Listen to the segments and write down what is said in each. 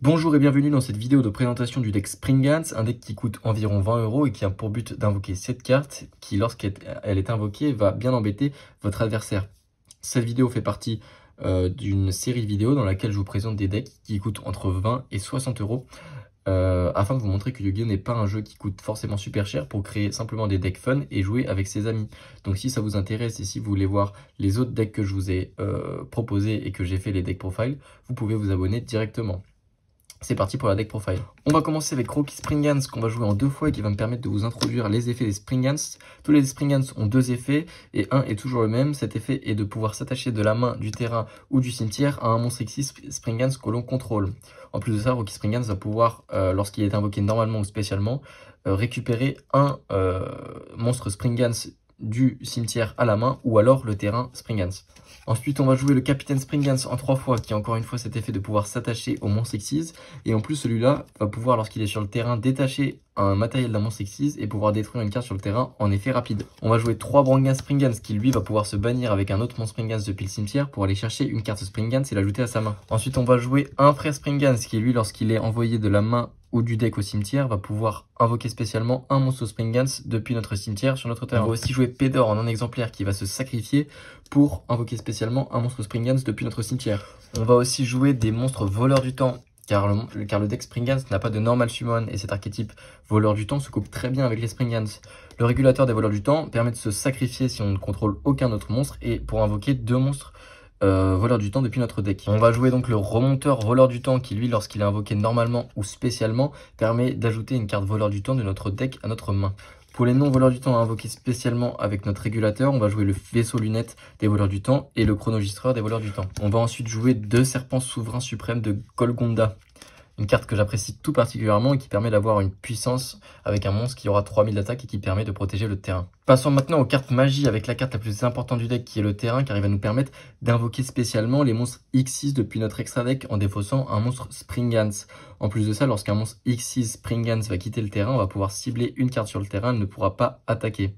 Bonjour et bienvenue dans cette vidéo de présentation du deck Springans, un deck qui coûte environ 20 € et qui a pour but d'invoquer cette carte qui, lorsqu'elle est invoquée, va bien embêter votre adversaire. Cette vidéo fait partie d'une série de vidéos dans laquelle je vous présente des decks qui coûtent entre 20 et 60 € afin de vous montrer que Yu-Gi-Oh! N'est pas un jeu qui coûte forcément super cher pour créer simplement des decks fun et jouer avec ses amis. Donc si ça vous intéresse et si vous voulez voir les autres decks que je vous ai proposés et que j'ai fait les deck profile, vous pouvez vous abonner directement. C'est parti pour la deck profile. On va commencer avec Rocky Springans qu'on va jouer en 2 fois et qui va me permettre de vous introduire les effets des Springans. Tous les Springans ont 2 effets et un est toujours le même. Cet effet est de pouvoir s'attacher de la main, du terrain ou du cimetière à un monstre X Springans que l'on contrôle. En plus de ça, Rocky Springans va pouvoir, lorsqu'il est invoqué normalement ou spécialement, récupérer un monstre Springans du cimetière à la main ou alors le terrain Springans. Ensuite, on va jouer le Capitaine Springans en 3 fois, qui a encore une fois cet effet de pouvoir s'attacher au monstre Xyz. Et en plus, celui-là va pouvoir, lorsqu'il est sur le terrain, détacher un matériel d'un monstre Xyz et pouvoir détruire une carte sur le terrain en effet rapide. On va jouer 3 Brangas Springans, qui lui va pouvoir se bannir avec un autre monstre Springans depuis le cimetière pour aller chercher une carte Springans et l'ajouter à sa main. Ensuite, on va jouer un frère Springans, qui lui, lorsqu'il est envoyé de la main ou du deck au cimetière, va pouvoir invoquer spécialement un monstre Springans depuis notre cimetière sur notre terrain. On va aussi jouer Pédor en non exemplaire qui va se sacrifier pour invoquer spécialement un monstre Springans depuis notre cimetière. On va aussi jouer des monstres voleurs du temps, car le deck Springans n'a pas de normal summon et cet archétype voleur du temps se coupe très bien avec les Springans. Le régulateur des voleurs du temps permet de se sacrifier si on ne contrôle aucun autre monstre et pour invoquer 2 monstres voleur du temps depuis notre deck. On va jouer donc le remonteur voleur du temps qui lui, lorsqu'il est invoqué normalement ou spécialement, permet d'ajouter une carte voleur du temps de notre deck à notre main. Pour les non voleurs du temps à invoquer spécialement avec notre régulateur, on va jouer le vaisseau lunette des voleurs du temps et le chronogistreur des voleurs du temps. On va ensuite jouer 2 serpents souverains suprêmes de Golgonda. Une carte que j'apprécie tout particulièrement et qui permet d'avoir une puissance avec un monstre qui aura 3000 d'attaque et qui permet de protéger le terrain. Passons maintenant aux cartes magie avec la carte la plus importante du deck qui est le terrain, car il va nous permettre d'invoquer spécialement les monstres X6 depuis notre extra deck en défaussant un monstre Springans. En plus de ça, lorsqu'un monstre X6 Springans va quitter le terrain, on va pouvoir cibler une carte sur le terrain, elle ne pourra pas attaquer.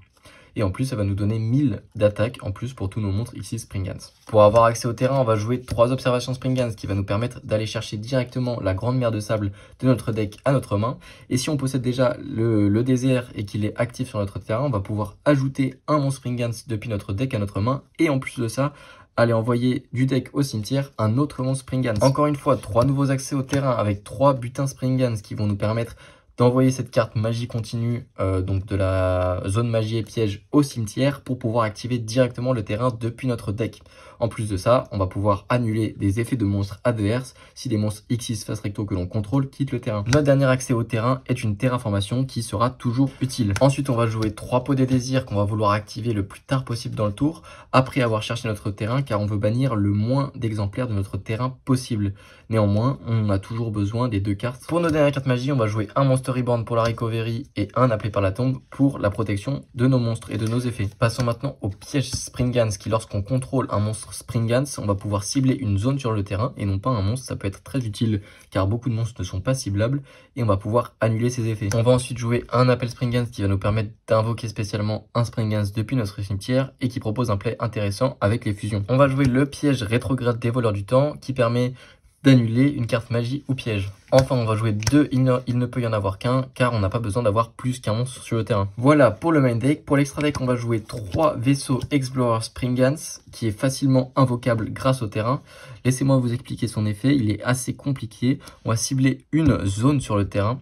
Et en plus, ça va nous donner 1000 d'attaque en plus pour tous nos monstres X6 Springans. Pour avoir accès au terrain, on va jouer 3 observations Springans qui va nous permettre d'aller chercher directement la grande mer de sable de notre deck à notre main. Et si on possède déjà le désert et qu'il est actif sur notre terrain, on va pouvoir ajouter un monstre Springans depuis notre deck à notre main. Et en plus de ça, aller envoyer du deck au cimetière un autre monstre Springans. Encore une fois, 3 nouveaux accès au terrain avec 3 butins Springans qui vont nous permettre d'envoyer cette carte magie continue donc de la zone magie et piège au cimetière pour pouvoir activer directement le terrain depuis notre deck. En plus de ça, on va pouvoir annuler des effets de monstres adverses si des monstres X6 face recto que l'on contrôle quittent le terrain. Notre dernier accès au terrain est une terraformation qui sera toujours utile. Ensuite, on va jouer 3 pots des désirs qu'on va vouloir activer le plus tard possible dans le tour après avoir cherché notre terrain, car on veut bannir le moins d'exemplaires de notre terrain possible. Néanmoins, on a toujours besoin des 2 cartes. Pour nos dernières cartes magie, on va jouer un Monster Reborn pour la recovery et un appelé par la tombe pour la protection de nos monstres et de nos effets. Passons maintenant au piège Springans qui, lorsqu'on contrôle un monstre Springans, on va pouvoir cibler une zone sur le terrain et non pas un monstre. Ça peut être très utile car beaucoup de monstres ne sont pas ciblables et on va pouvoir annuler ses effets. On va ensuite jouer un appel Springans qui va nous permettre d'invoquer spécialement un Springans depuis notre cimetière et qui propose un play intéressant avec les fusions. On va jouer le piège rétrograde des voleurs du temps qui permet d'annuler une carte magie ou piège. Enfin, on va jouer 2 il ne peut y en avoir qu'un, car on n'a pas besoin d'avoir plus qu'un monstre sur le terrain. Voilà pour le main deck. Pour l'extra deck, on va jouer 3 vaisseaux Explorer Springans, qui est facilement invocable grâce au terrain. Laissez-moi vous expliquer son effet, il est assez compliqué. On va cibler une zone sur le terrain,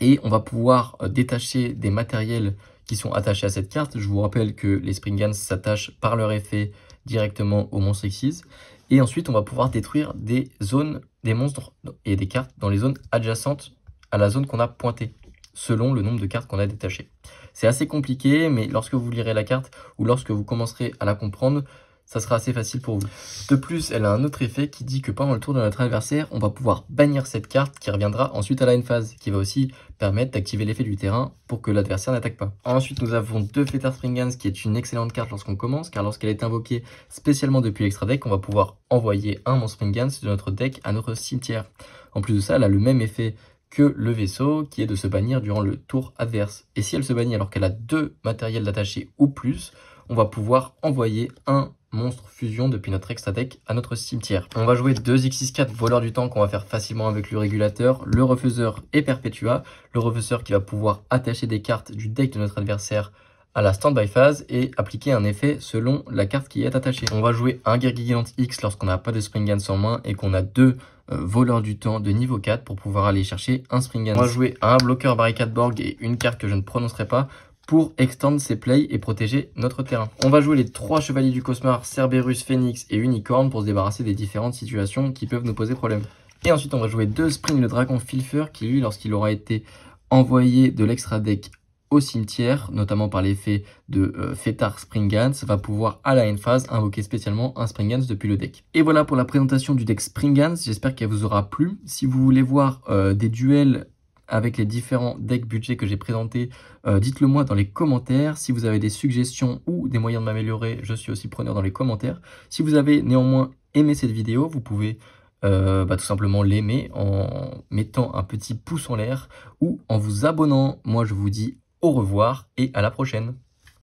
et on va pouvoir détacher des matériels qui sont attachés à cette carte. Je vous rappelle que les Springans s'attachent par leur effet directement aux monstres Xyz. Et ensuite, on va pouvoir détruire des zones, des monstres et des cartes dans les zones adjacentes à la zone qu'on a pointée, selon le nombre de cartes qu'on a détachées. C'est assez compliqué, mais lorsque vous lirez la carte ou lorsque vous commencerez à la comprendre, ça sera assez facile pour vous. De plus, elle a un autre effet qui dit que pendant le tour de notre adversaire, on va pouvoir bannir cette carte qui reviendra ensuite à la end phase, qui va aussi permettre d'activer l'effet du terrain pour que l'adversaire n'attaque pas. Ensuite, nous avons 2 Fetter Springans qui est une excellente carte lorsqu'on commence, car lorsqu'elle est invoquée spécialement depuis l'extra deck, on va pouvoir envoyer un monstre Springans de notre deck à notre cimetière. En plus de ça, elle a le même effet que le vaisseau, qui est de se bannir durant le tour adverse. Et si elle se bannit alors qu'elle a 2 matériels d'attaché ou plus, on va pouvoir envoyer un monstre fusion depuis notre extra deck à notre cimetière. On va jouer 2 X64 voleurs du temps qu'on va faire facilement avec le régulateur, le refaiseur et Perpetua. Le refaiseur qui va pouvoir attacher des cartes du deck de notre adversaire à la standby phase et appliquer un effet selon la carte qui est attachée. On va jouer un Gargigante X lorsqu'on n'a pas de Springans en main et qu'on a 2 voleurs du temps de niveau 4 pour pouvoir aller chercher un Springans. On va jouer un bloqueur Barricade Borg et une carte que je ne prononcerai pas pour extendre ses plays et protéger notre terrain. On va jouer les 3 chevaliers du cauchemar, Cerberus, Phoenix et Unicorn pour se débarrasser des différentes situations qui peuvent nous poser problème. Et ensuite on va jouer 2 Spring le dragon Filfer qui lui lorsqu'il aura été envoyé de l'extra deck au cimetière, notamment par l'effet de Fêtard Springans, va pouvoir à la end phase invoquer spécialement un Springans depuis le deck. Et voilà pour la présentation du deck Springans, j'espère qu'elle vous aura plu. Si vous voulez voir des duels avec les différents decks budget que j'ai présentés, dites-le moi dans les commentaires. Si vous avez des suggestions ou des moyens de m'améliorer, je suis aussi preneur dans les commentaires. Si vous avez néanmoins aimé cette vidéo, vous pouvez tout simplement l'aimer en mettant un petit pouce en l'air ou en vous abonnant. Moi je vous dis au revoir et à la prochaine.